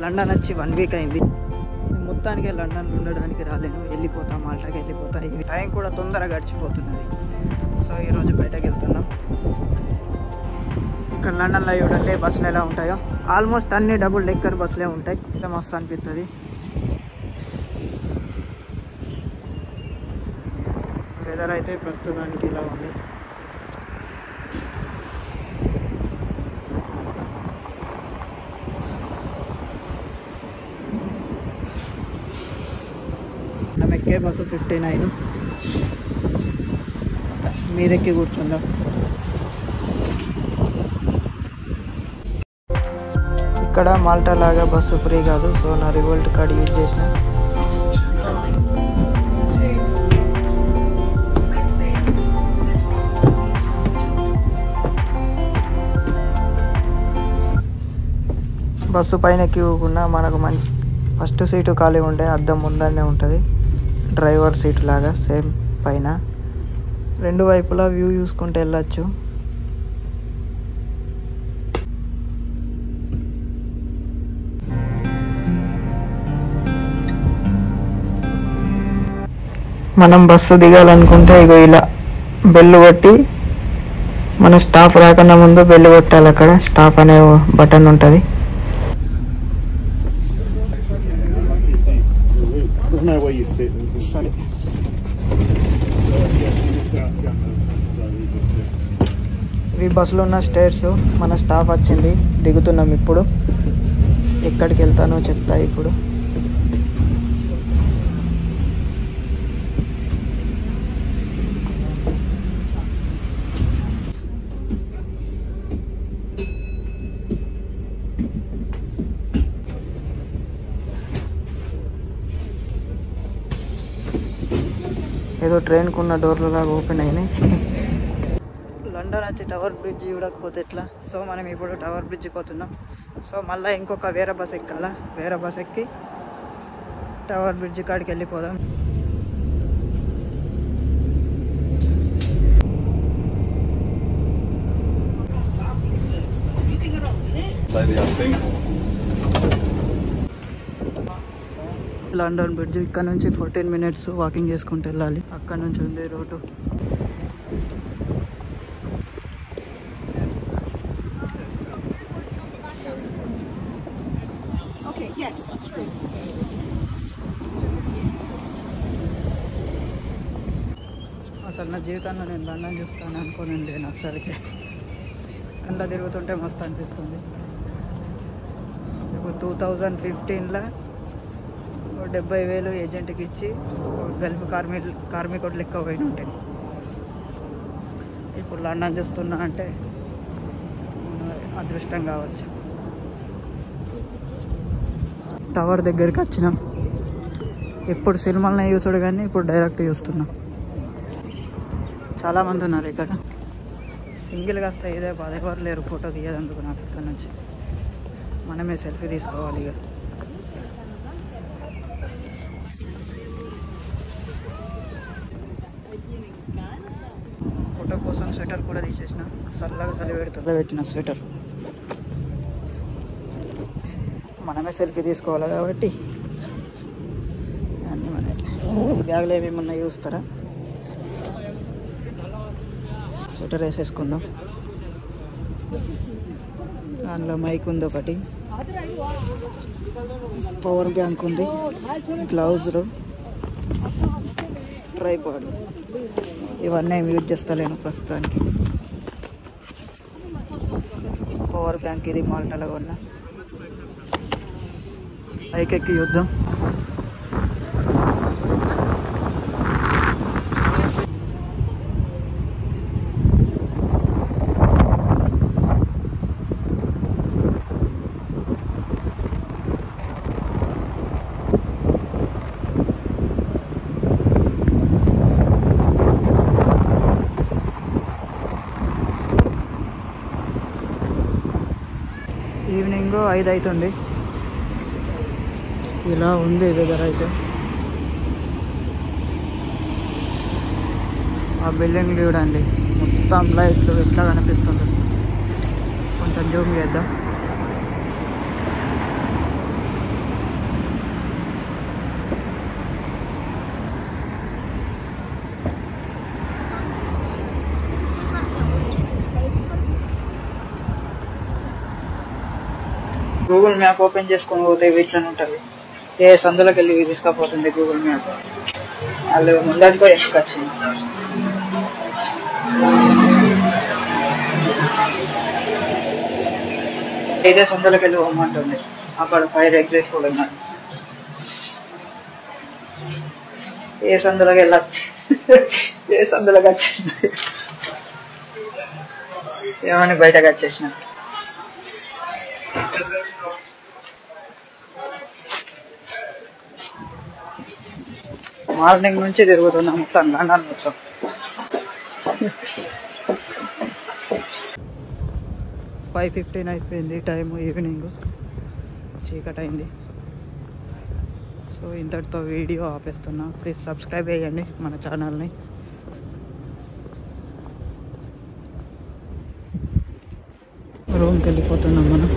London వచ్చి 1 week అయింది. మొత్తానికి లండన్లో ఉండడానికి రాలేను, వెళ్ళిపోతాం, మాల్టాకి వెళ్ళిపోతా. ఈ టైం కూడా తొందరగా గడిచిపోతున్నది. సో ఈరోజు బయటకు వెళ్తున్నాం. ఇక్కడ లండన్లో చూడండి బస్సులు ఎలా ఉంటాయో, ఆల్మోస్ట్ అన్ని డబుల్ డెక్కర్ బస్సులే ఉంటాయి. ఇలా మస్తు అనిపిస్తుంది. వెదర్ అయితే ప్రస్తుతానికి ఇలా ఉంది. మనం ఎక్కే బస్సు 59. మీదెక్కి కూర్చుందాం. ఇక్కడ మాల్టా లాగా బస్సు ఫ్రీ కాదు. సో నా రివోల్ట్ కార్డ్ యూజ్ చేసిన. బస్సు పైన ఎక్కిపోకుండా మనకు మంచి ఫస్ట్ సీటు ఖాళీ ఉంటే అద్దం ముందనే ఉంటుంది. డ్రైవర్ సీటు లాగా సేమ్ పైన 2 వైపులా వ్యూ చూసుకుంటూ వెళ్ళచ్చు. మనం బస్సు దిగాలనుకుంటే ఇగో ఇలా బెల్లు కొట్టి, మన స్టాఫ్ రాకన్నా ముందు బెల్లు కొట్టాలి. అక్కడ స్టాఫ్ అనే బటన్ ఉంటుంది. ఈ బస్సులో ఉన్న స్టేర్స్. మన స్టాఫ్ వచ్చింది, దిగుతున్నాం. ఇప్పుడు ఎక్కడికి వెళ్తానో చెప్తా. ఇప్పుడు ఏదో ట్రైన్కు ఉన్న డోర్లు లాగా ఓపెన్ అయినాయి. లండన్ వచ్చి టవర్ బ్రిడ్జ్ చూడకపోతే ఎట్లా. సో మనం ఇప్పుడు టవర్ బ్రిడ్జ్కి పోతున్నాం. సో మళ్ళీ ఇంకొక వేరే బస్ ఎక్కాలా. వేరే బస్ ఎక్కి టవర్ బ్రిడ్జ్ కాడికి వెళ్ళిపోదాం. లండన్ బ్రిడ్జ్ ఇక్కడ నుంచి 14 minutes వాకింగ్ చేసుకుంటూ వెళ్ళాలి. అక్కడ నుంచి ఉంది రోడ్డు. అసలు నా జీవితంలో నేను లండన్ చూస్తాను అనుకోని లేను అసలుకి. లండన్ తిరుగుతుంటే మస్తు అనిపిస్తుంది. ఇప్పుడు 2015లో 70,000 ఏజెంట్కి ఇచ్చి గల్ఫ్ కార్మికుడు లెక్క పోయిన ఉంటాయి. ఇప్పుడు లండన్ చూస్తున్నా అంటే అదృష్టం కావచ్చు. టవర్ దగ్గరికి వచ్చినాం. ఎప్పుడు సినిమాలనే చూసాడు కానీ ఇప్పుడు డైరెక్ట్ చూస్తున్నాం. చాలామంది ఉన్నారు ఇక్కడ. సింగిల్గా వస్తే ఇదే బాధ, ఎవరు లేరు ఫోటో తీయదందుకు. నాకు ఇక్కడ నుంచి మనమే సెల్ఫీ తీసుకోవాలి. ఇక ఫోటో కోసం స్వెటర్ కూడా తీసేసిన. చల్లగా చలి పెడుతుందా పెట్టిన స్వెటర్. మనమే సెల్ఫీ తీసుకోవాలి కాబట్టి అన్నీ మనమే. బ్యాగ్లో ఏమేమన్నా చూస్తారా. స్వెటర్ వేసేసుకుందాం. దానిలో మైక్ ఉంది ఒకటి, పవర్ బ్యాంక్ ఉంది, గ్లౌజులు, ట్రైపాడ్. ఇవన్నీ ఏమి యూజ్ చేస్తలేను ప్రస్తుతానికి. పవర్ బ్యాంక్ ఇది మాల్టాలో కొన్నా. పైకి ఎక్కి చూద్దాం. ఈవినింగ్ 5 అవుతుంది. ఇలా ఉంది వెదర్ అయితే. ఆ బిల్డింగ్ చూడండి, మొత్తం లైట్లు ఎట్లా కనిపిస్తుంది. కొంచెం జూమ్ చేద్దాం. గూగుల్ మ్యాప్ ఓపెన్ చేసుకొని పోతే వీటిలోనే ఉంటుంది. ఏ సందులోకి వెళ్ళి తీసుకపోతుంది గూగుల్ మ్యాప్. వాళ్ళు ముందరికి కూడా ఎక్కొచ్చింది. ఇదే సందులోకి వెళ్ళి పోమంటుంది. అక్కడ ఫైర్ ఎగ్జిట్ కూడా ఉన్నారు. ఏ సందులోకి వెళ్ళచ్చు, ఏ సందులోకి వచ్చింది ఏమని బయటకు వచ్చేసిన. మార్నింగ్ నుంచి తిరుగుతున్నాం మొత్తం లండన్ మొత్తం. ఫైవ్ 15 అయిపోయింది టైము, ఈవినింగ్ చీకటి అయింది. సో ఇంతటితో వీడియో ఆపేస్తున్నా. ప్లీజ్ సబ్స్క్రైబ్ చేయండి మన ఛానల్ని. రూమ్కి వెళ్ళిపోతున్నాం మనం.